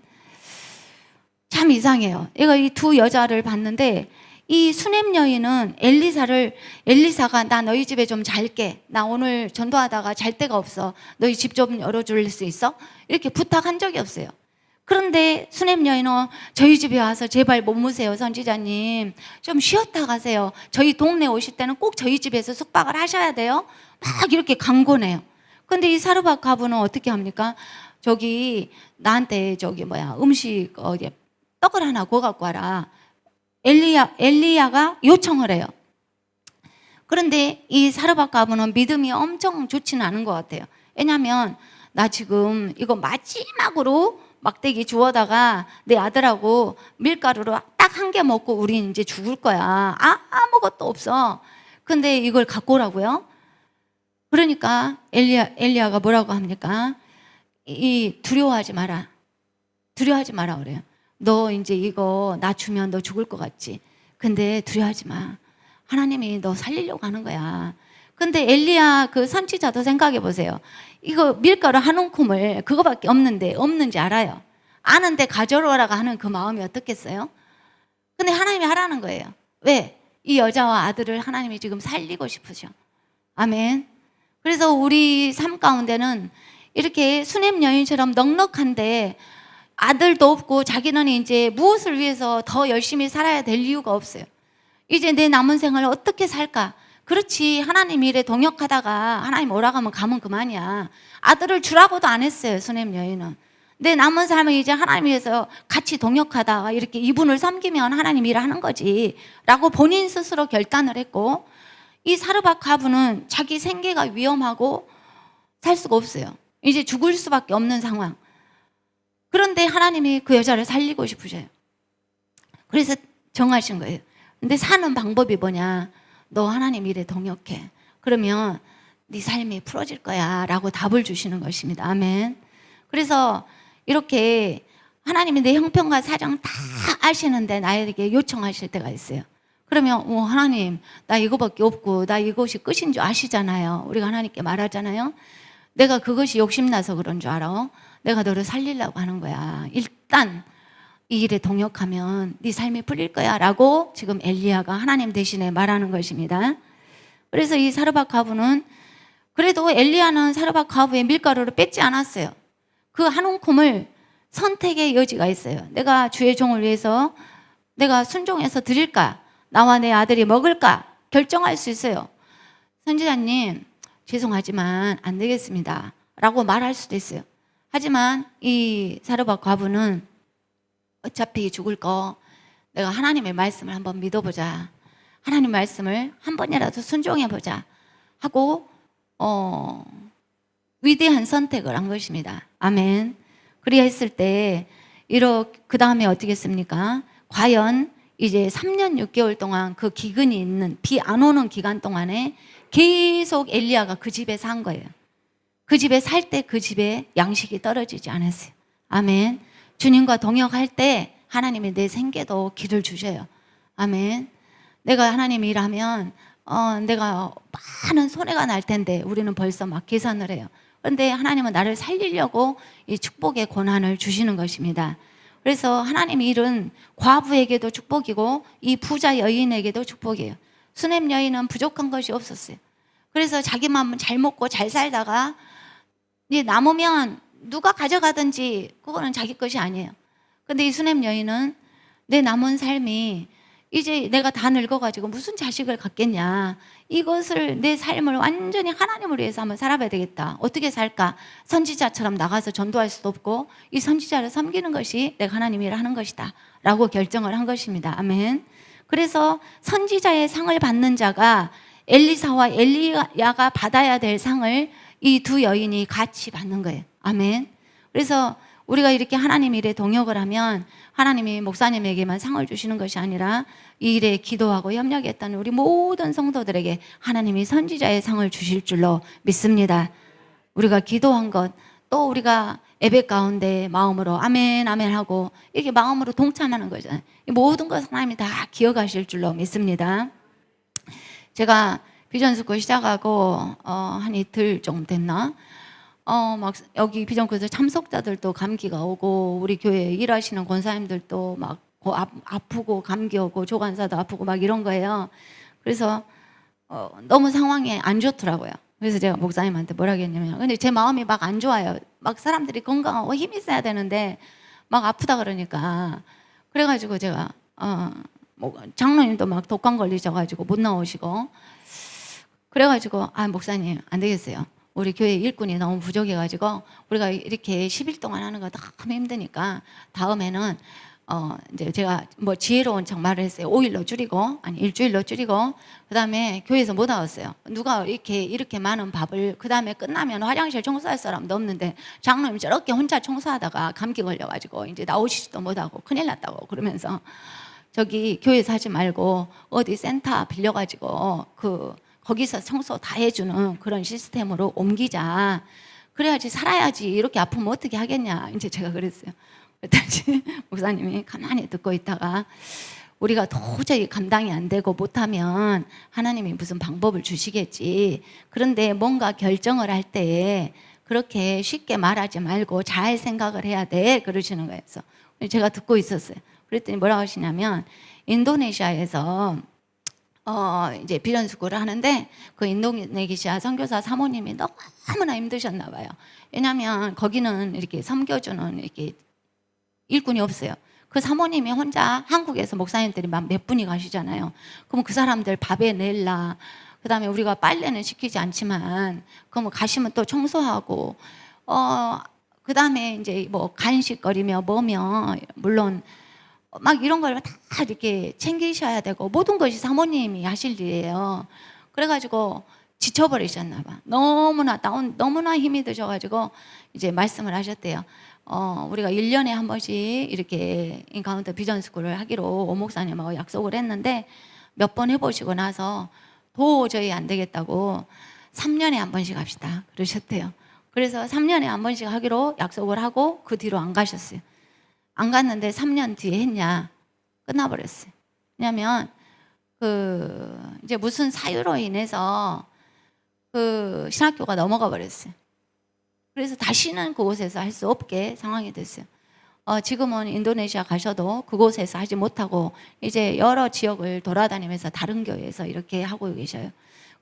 참 이상해요. 이거 이 두 여자를 봤는데 이 수넴 여인은 엘리사가 나 너희 집에 좀 잘게. 나 오늘 전도하다가 잘 데가 없어. 너희 집 좀 열어줄 수 있어? 이렇게 부탁한 적이 없어요. 그런데 수넴 여인은 저희 집에 와서 제발 머무세요, 선지자님. 좀 쉬었다 가세요. 저희 동네 오실 때는 꼭 저희 집에서 숙박을 하셔야 돼요. 막 이렇게 강권해요. 근데 이 사르밧 과부는 어떻게 합니까? 나한테 음식 떡을 하나 구워 갖고 와라. 엘리야가 요청을 해요. 그런데 이 사르밧 과부는 믿음이 엄청 좋지는 않은 것 같아요. 왜냐하면 나 지금 이거 마지막으로 막대기 주워다가 내 아들하고 밀가루로 딱 한 개 먹고 우린 이제 죽을 거야. 아무것도 없어. 근데 이걸 갖고 오라고요? 그러니까 엘리야가 뭐라고 합니까? 두려워하지 마라. 두려워하지 마라 그래요. 너 이제 이거 나 주면 너 죽을 것 같지? 근데 두려워하지 마. 하나님이 너 살리려고 하는 거야. 근데 엘리야 그 선지자도 생각해 보세요. 이거 밀가루 한 움큼을 그거밖에 없는지 알아요. 아는데 가져오라고 하는 그 마음이 어떻겠어요? 근데 하나님이 하라는 거예요. 왜? 이 여자와 아들을 하나님이 지금 살리고 싶으셔. 아멘. 그래서 우리 삶 가운데는 이렇게 수넴 여인처럼 넉넉한데 아들도 없고 자기는 이제 무엇을 위해서 더 열심히 살아야 될 이유가 없어요. 이제 내 남은 생활을 어떻게 살까? 그렇지. 하나님 일에 동역하다가 하나님 오라고 하면 가면 그만이야. 아들을 주라고도 안 했어요, 수넴 여인은. 내 남은 삶을 이제 하나님 위해서 같이 동역하다가 이렇게 이분을 섬기면 하나님 일을 하는 거지 라고 본인 스스로 결단을 했고, 이 사르밧 과부는 자기 생계가 위험하고 살 수가 없어요. 이제 죽을 수밖에 없는 상황. 그런데 하나님이 그 여자를 살리고 싶으셔요. 그래서 정하신 거예요. 근데 사는 방법이 뭐냐? 너 하나님 일에 동역해. 그러면 네 삶이 풀어질 거야 라고 답을 주시는 것입니다. 아멘. 그래서 이렇게 하나님이 내 형편과 사정 다 아시는데 나에게 요청하실 때가 있어요. 그러면 하나님 나 이거밖에 없고 나 이것이 끝인 줄 아시잖아요. 우리가 하나님께 말하잖아요. 내가 그것이 욕심나서 그런 줄 알아. 내가 너를 살리려고 하는 거야. 일단 이 일에 동역하면 네 삶이 풀릴 거야 라고 지금 엘리야가 하나님 대신에 말하는 것입니다. 그래서 이 사르밧 과부는, 그래도 엘리야는 사르밧 과부의 밀가루를 뺏지 않았어요. 그 한 움큼을 선택의 여지가 있어요. 내가 주의 종을 위해서 내가 순종해서 드릴까? 나와 내 아들이 먹을까? 결정할 수 있어요. 선지자님 죄송하지만 안 되겠습니다 라고 말할 수도 있어요. 하지만 이 사르밧 과부는 어차피 죽을 거 내가 하나님의 말씀을 한번 믿어보자, 하나님 말씀을 한 번이라도 순종해보자 하고 위대한 선택을 한 것입니다. 아멘. 그리했을 때 그 다음에 어떻게 했습니까? 과연 이제 3년 6개월 동안 그 기근이 있는, 비 안 오는 기간 동안에 계속 엘리야가 그 집에 산 거예요. 그 집에 살 때 그 집에 양식이 떨어지지 않았어요. 아멘. 주님과 동역할 때 하나님이 내 생계도 길을 주셔요. 아멘. 내가 하나님 일하면 내가 많은 손해가 날 텐데 우리는 벌써 막 계산을 해요. 그런데 하나님은 나를 살리려고 이 축복의 권한을 주시는 것입니다. 그래서 하나님 일은 과부에게도 축복이고 이 부자 여인에게도 축복이에요. 수넴 여인은 부족한 것이 없었어요. 그래서 자기 마음은 잘 먹고 잘 살다가 이제 남으면 누가 가져가든지 그거는 자기 것이 아니에요. 근데 이 수넴 여인은 내 남은 삶이 이제 내가 다 늙어가지고 무슨 자식을 갖겠냐, 이것을 내 삶을 완전히 하나님을 위해서 한번 살아봐야 되겠다. 어떻게 살까? 선지자처럼 나가서 전도할 수도 없고 이 선지자를 섬기는 것이 내가 하나님 일을 하는 것이다 라고 결정을 한 것입니다. 아멘. 그래서 선지자의 상을 받는 자가 엘리사와 엘리야가 받아야 될 상을 이 두 여인이 같이 받는 거예요. 아멘. 그래서 우리가 이렇게 하나님 일에 동역을 하면 하나님이 목사님에게만 상을 주시는 것이 아니라 이 일에 기도하고 협력했다는 우리 모든 성도들에게 하나님이 선지자의 상을 주실 줄로 믿습니다. 우리가 기도한 것, 또 우리가 예배 가운데 마음으로 아멘 아멘 하고 이렇게 마음으로 동참하는 거잖아요. 이 모든 것 하나님이 다 기억하실 줄로 믿습니다. 제가 비전 스쿨 시작하고 한 이틀 정도 됐나? 막 여기 비전코에서 참석자들도 감기가 오고 우리 교회 일하시는 권사님들도 막 아프고 감기 오고 조간사도 아프고 막 이런 거예요. 그래서 너무 상황이 안 좋더라고요. 그래서 제가 목사님한테 뭐라 했냐면, 근데 제 마음이 막 안 좋아요. 막 사람들이 건강하고 힘이 있어야 되는데 막 아프다 그러니까. 그래가지고 제가 뭐 장로님도 막 독감 걸리셔가지고 못 나오시고, 그래가지고 목사님 안 되겠어요. 우리 교회 일꾼이 너무 부족해가지고 우리가 이렇게 10일 동안 하는 거 너무 힘드니까 다음에는 이제 제가 뭐 지혜로운 척 말을 했어요. 5일로 줄이고, 아니 일주일로 줄이고, 그 다음에 교회에서 못 나왔어요. 누가 이렇게 많은 밥을, 그 다음에 끝나면 화장실 청소할 사람도 없는데 장로님 저렇게 혼자 청소하다가 감기 걸려가지고 이제 나오시지도 못하고 큰일 났다고 그러면서, 저기 교회에서 하지 말고 어디 센터 빌려가지고 거기서 청소 다 해주는 그런 시스템으로 옮기자. 그래야지 살아야지. 이렇게 아프면 어떻게 하겠냐. 이제 제가 그랬어요. 그랬더니 목사님이 가만히 듣고 있다가, 우리가 도저히 감당이 안 되고 못하면 하나님이 무슨 방법을 주시겠지. 그런데 뭔가 결정을 할 때 그렇게 쉽게 말하지 말고 잘 생각을 해야 돼. 그러시는 거예요. 그래서 제가 듣고 있었어요. 그랬더니 뭐라고 하시냐면, 인도네시아에서 이제 비전스쿨을 하는데 그 인도네시아 선교사 사모님이 너무나 힘드셨나 봐요. 왜냐하면 거기는 이렇게 섬겨주는 이렇게 일꾼이 없어요. 그 사모님이 혼자 한국에서 목사님들이 몇 분이 가시잖아요. 그럼 그 사람들 밥에 낼라. 그 다음에 우리가 빨래는 시키지 않지만, 그럼 가시면 또 청소하고, 그 다음에 이제 뭐 간식거리며 뭐며, 물론 막 이런 걸 다 이렇게 챙기셔야 되고, 모든 것이 사모님이 하실 일이에요. 그래가지고 지쳐버리셨나 봐. 너무나 힘이 드셔가지고 이제 말씀을 하셨대요. 우리가 1년에 한 번씩 이렇게 인카운터 비전스쿨을 하기로 오 목사님하고 약속을 했는데, 몇 번 해보시고 나서 도저히 안 되겠다고 3년에 한 번씩 합시다 그러셨대요. 그래서 3년에 한 번씩 하기로 약속을 하고 그 뒤로 안 가셨어요. 안 갔는데 3년 뒤에 했냐, 끝나버렸어요. 왜냐면 이제 무슨 사유로 인해서 신학교가 넘어가 버렸어요. 그래서 다시는 그곳에서 할 수 없게 상황이 됐어요. 지금은 인도네시아 가셔도 그곳에서 하지 못하고 이제 여러 지역을 돌아다니면서 다른 교회에서 이렇게 하고 계셔요.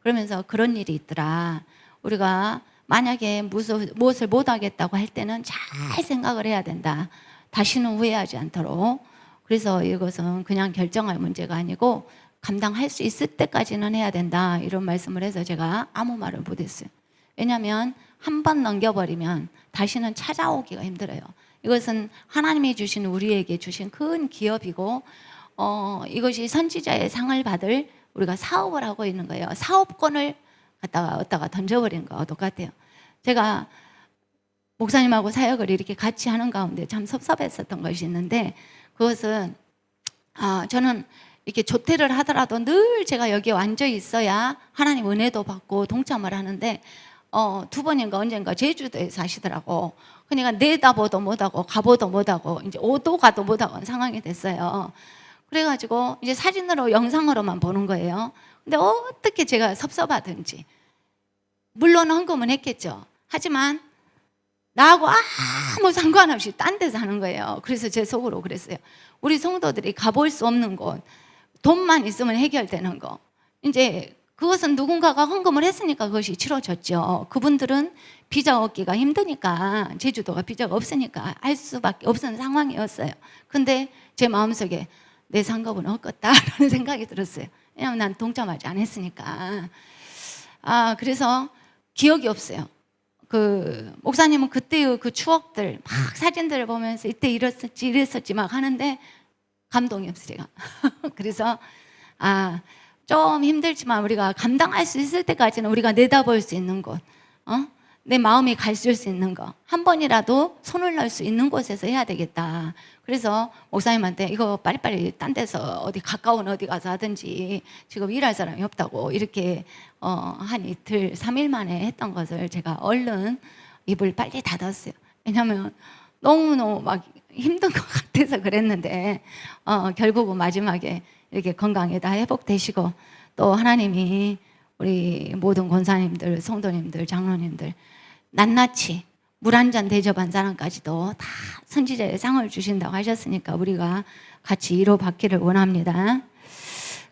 그러면서 그런 일이 있더라. 우리가 만약에 무엇을 못하겠다고 할 때는 잘 생각을 해야 된다. 다시는 후회하지 않도록. 그래서 이것은 그냥 결정할 문제가 아니고 감당할 수 있을 때까지는 해야 된다. 이런 말씀을 해서 제가 아무 말을 못했어요. 왜냐하면 한 번 넘겨버리면 다시는 찾아오기가 힘들어요. 이것은 하나님이 주신, 우리에게 주신 큰 기업이고, 이것이 선지자의 상을 받을, 우리가 사업을 하고 있는 거예요. 사업권을 갖다가 던져버린 거와 똑같아요. 제가 목사님하고 사역을 이렇게 같이 하는 가운데 참 섭섭했었던 것이 있는데, 그것은 저는 이렇게 조퇴를 하더라도 늘 제가 여기에 앉아 있어야 하나님 은혜도 받고 동참을 하는데, 2번인가 언젠가 제주도에 사시더라고. 그러니까 내다보도 못하고 가보도 못하고 이제 오도 가도 못하고 하는 상황이 됐어요. 그래가지고 이제 사진으로 영상으로만 보는 거예요. 근데 어떻게 제가 섭섭하든지, 물론 헌금은 했겠죠. 하지만 나하고 아무 상관없이 딴 데서 하는 거예요. 그래서 제 속으로 그랬어요. 우리 성도들이 가볼 수 없는 곳, 돈만 있으면 해결되는 거, 이제 그것은 누군가가 헌금을 했으니까 그것이 치러졌죠. 그분들은 비자 얻기가 힘드니까, 제주도가 비자가 없으니까 할 수밖에 없는 상황이었어요. 근데 제 마음속에 내 상급은 없겠다라는 생각이 들었어요. 왜냐하면 난 동참하지 않았으니까. 그래서 기억이 없어요. 목사님은 그때의 그 추억들, 막 사진들을 보면서 이때 이랬었지 막 하는데 감동이 없어요, 제가. 그래서 좀 힘들지만 우리가 감당할 수 있을 때까지는 우리가 내다볼 수 있는 곳, 내 마음이 갈 수 있는 거, 한 번이라도 손을 넣을 수 있는 곳에서 해야 되겠다. 그래서 목사님한테 이거 빨리빨리 딴 데서 어디 가까운 어디 가서 하든지, 지금 일할 사람이 없다고 이렇게 한 이틀 3일 만에 했던 것을 제가 얼른 입을 빨리 닫았어요. 왜냐하면 너무너무 막 힘든 것 같아서 그랬는데, 결국은 마지막에 이렇게 건강에 다 회복되시고, 또 하나님이 우리 모든 권사님들, 성도님들, 장로님들 낱낱이 물 한 잔 대접한 사람까지도 다 선지자의 상을 주신다고 하셨으니까 우리가 같이 이뤄받기를 원합니다.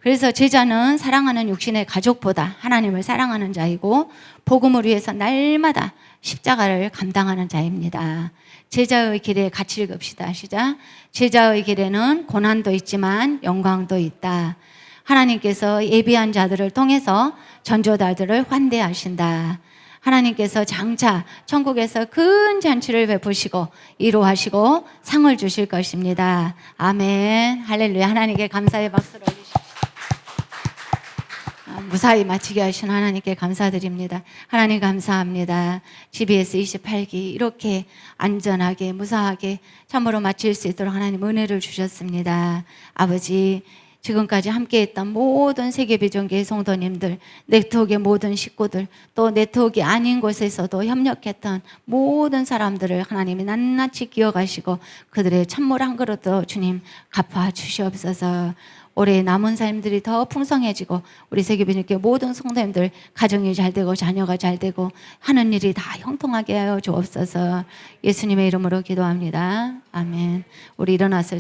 그래서 제자는 사랑하는 육신의 가족보다 하나님을 사랑하는 자이고 복음을 위해서 날마다 십자가를 감당하는 자입니다. 제자의 길에 같이 읽읍시다. 시작. 제자의 길에는 고난도 있지만 영광도 있다. 하나님께서 예비한 자들을 통해서 전조자들을 환대하신다. 하나님께서 장차 천국에서 큰 잔치를 베푸시고 이루하시고 상을 주실 것입니다. 아멘. 할렐루야. 하나님께 감사의 박수를 올리십시오. 무사히 마치게 하신 하나님께 감사드립니다. 하나님 감사합니다. GBS 28기 이렇게 안전하게 무사하게 참으로 마칠 수 있도록 하나님 은혜를 주셨습니다. 아버지, 지금까지 함께했던 모든 세계비전교회 성도님들, 네트워크의 모든 식구들, 또 네트워크가 아닌 곳에서도 협력했던 모든 사람들을 하나님이 낱낱이 기억하시고 그들의 찬물 한 그릇도 주님 갚아 주시옵소서. 올해 남은 삶들이 더 풍성해지고 우리 세계비전교회 모든 성도님들 가정이 잘 되고 자녀가 잘 되고 하는 일이 다 형통하게 하여 주옵소서. 예수님의 이름으로 기도합니다. 아멘. 우리 일어나서